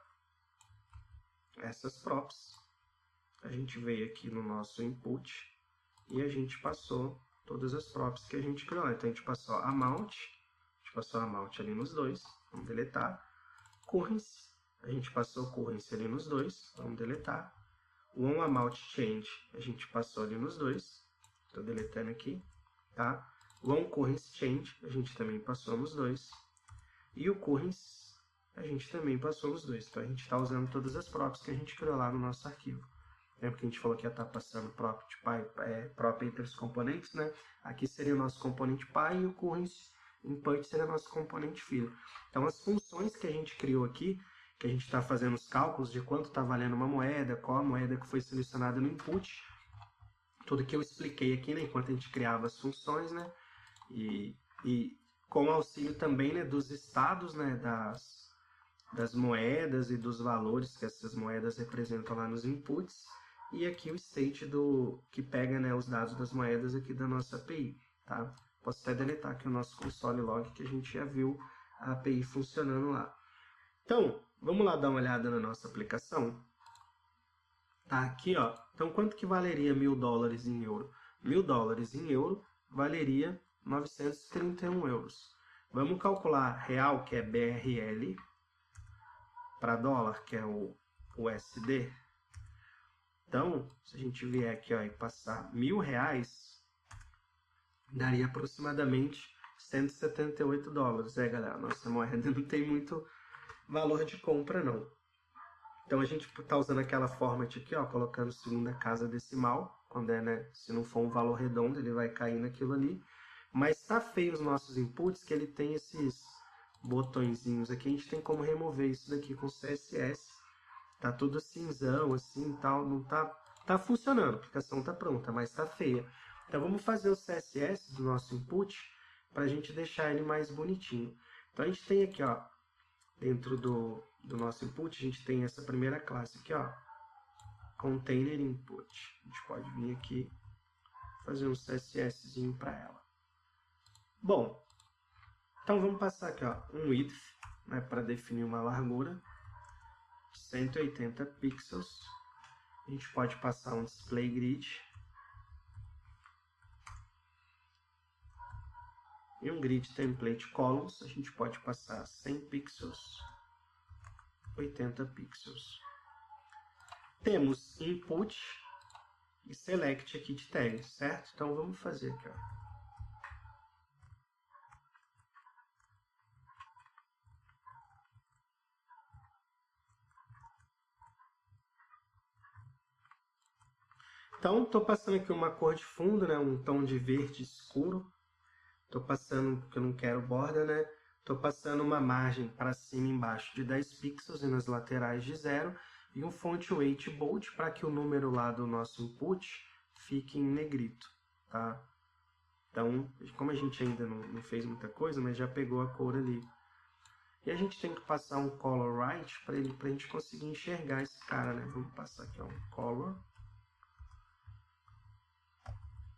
Speaker 1: essas props. A gente veio aqui no nosso input e a gente passou todas as props que a gente criou. Então a gente passou amount ali nos dois, vamos deletar. Currency, a gente passou currency ali nos dois, vamos deletar. O onAmountChange, a gente passou ali nos dois, estou deletando aqui, tá? O onCurrencyChange, a gente também passou nos dois. E o currency, a gente também passou nos dois. Então a gente está usando todas as props que a gente criou lá no nosso arquivo. Lembra que a gente falou que ia estar passando prop entre os componentes, né? Aqui seria o nosso componente pai e o currency input seria o nosso componente filho. Então as funções que a gente criou aqui, que a gente está fazendo os cálculos de quanto está valendo uma moeda, qual a moeda que foi selecionada no input, tudo que eu expliquei aqui, né, enquanto a gente criava as funções, né, e com auxílio também, né, dos estados, né, das moedas e dos valores que essas moedas representam lá nos inputs, e aqui o state que pega, né, os dados das moedas aqui da nossa API, tá? Posso até deletar aqui o nosso console log, que a gente já viu a API funcionando lá. Então, vamos lá dar uma olhada na nossa aplicação. Tá aqui, ó. Então, quanto que valeria $1.000 em euro? $1.000 em euro valeria 931 euros. Vamos calcular real, que é BRL, para dólar, que é o USD. Então, se a gente vier aqui ó, e passar R$1.000, daria aproximadamente $178. Galera, nossa moeda não tem muito valor de compra, não. Então, a gente está usando aquela format aqui, ó, colocando segunda casa decimal. Quando é, né, se não for um valor redondo, ele vai cair naquilo ali. Mas tá feio os nossos inputs, que ele tem esses botõezinhos aqui. A gente tem como remover isso daqui com CSS. Tá tudo cinzão, assim, tal. Não tá funcionando, a aplicação tá pronta, mas tá feia. Então, vamos fazer o CSS do nosso input para a gente deixar ele mais bonitinho. Então, a gente tem aqui, ó, dentro do nosso input, a gente tem essa primeira classe aqui, ó, container input. A gente pode vir aqui fazer um CSSzinho para ela. Bom, então vamos passar aqui, ó, um width, né, para definir uma largura de 180 pixels. A gente pode passar um display grid e um grid template columns. A gente pode passar 100 pixels, 80 pixels. Temos input e select aqui de tags, certo? Então vamos fazer aqui, ó. Então, estou passando aqui uma cor de fundo, né, um tom de verde escuro. Estou passando, porque eu não quero borda, né? Estou passando uma margem para cima e embaixo de 10 pixels e nas laterais de 0. E um font weight bold para que o número lá do nosso input fique em negrito, tá? Então, como a gente ainda não fez muita coisa, mas já pegou a cor ali. E a gente tem que passar um color right para a gente conseguir enxergar esse cara, né? Vamos passar aqui ó, um color.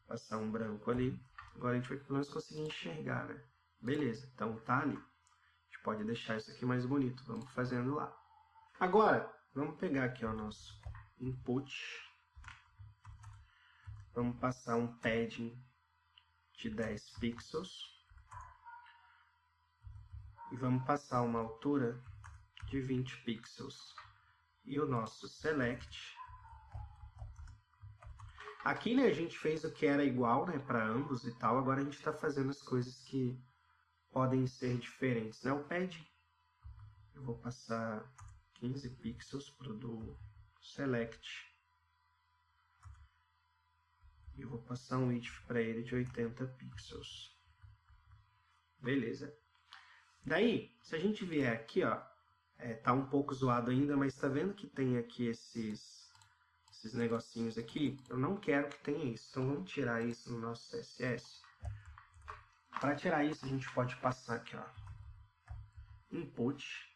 Speaker 1: Passar um branco ali. Agora a gente vai pelo menos conseguir enxergar, né? Beleza, então tá ali. A gente pode deixar isso aqui mais bonito. Vamos fazendo lá. Agora, vamos pegar aqui o nosso input. Vamos passar um padding de 10 pixels. E vamos passar uma altura de 20 pixels. E o nosso select. Aqui, né, a gente fez o que era igual, né, para ambos e tal. Agora a gente está fazendo as coisas que podem ser diferentes, né? O padding, eu vou passar 15 pixels para o do select. E eu vou passar um width para ele de 80 pixels. Beleza. Daí, se a gente vier aqui, ó, tá um pouco zoado ainda, mas tá vendo que tem aqui esses negocinhos aqui? Eu não quero que tenha isso, então vamos tirar isso no nosso CSS. Para tirar isso, a gente pode passar aqui, ó, input.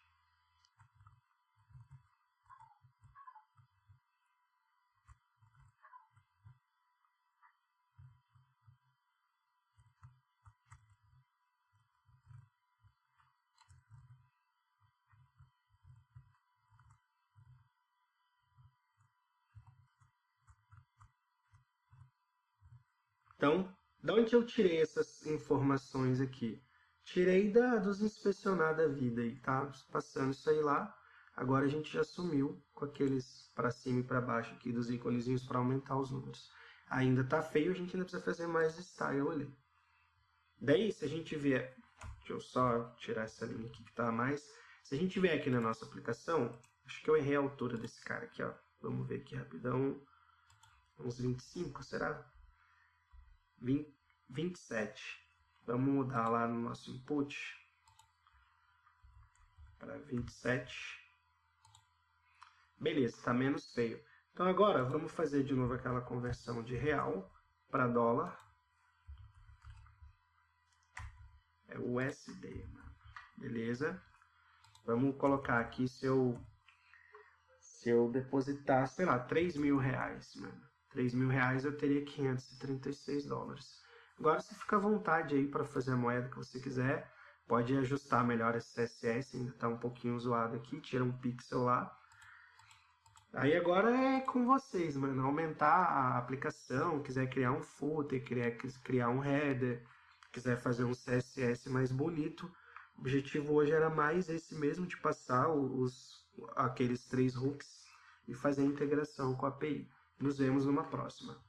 Speaker 1: Então, de onde eu tirei essas informações aqui? Tirei dos inspecionar da vida aí, tá? Passando isso aí lá. Agora a gente já sumiu com aqueles para cima e para baixo aqui dos íconezinhos para aumentar os números. Ainda tá feio, a gente ainda precisa fazer mais style ali. Daí, se a gente vier... Deixa eu só tirar essa linha aqui que tá a mais. Se a gente vier aqui na nossa aplicação, acho que eu errei a altura desse cara aqui, ó. Vamos ver aqui rapidão. Uns 25, será? 27. Vamos mudar lá no nosso input para 27. Beleza, está menos feio. Então agora vamos fazer de novo aquela conversão de real para dólar. É USD, mano. Beleza? Vamos colocar aqui se eu depositar, sei lá, 3 mil reais, mano. 3 mil reais eu teria 536 dólares. Agora você fica à vontade aí para fazer a moeda que você quiser. Pode ajustar melhor esse CSS, ainda está um pouquinho zoado aqui, tira um pixel lá. Aí agora é com vocês, mano. Aumentar a aplicação, quiser criar um footer, criar um header, quiser fazer um CSS mais bonito. O objetivo hoje era mais esse mesmo, de passar aqueles 3 hooks e fazer a integração com a API. Nos vemos numa próxima.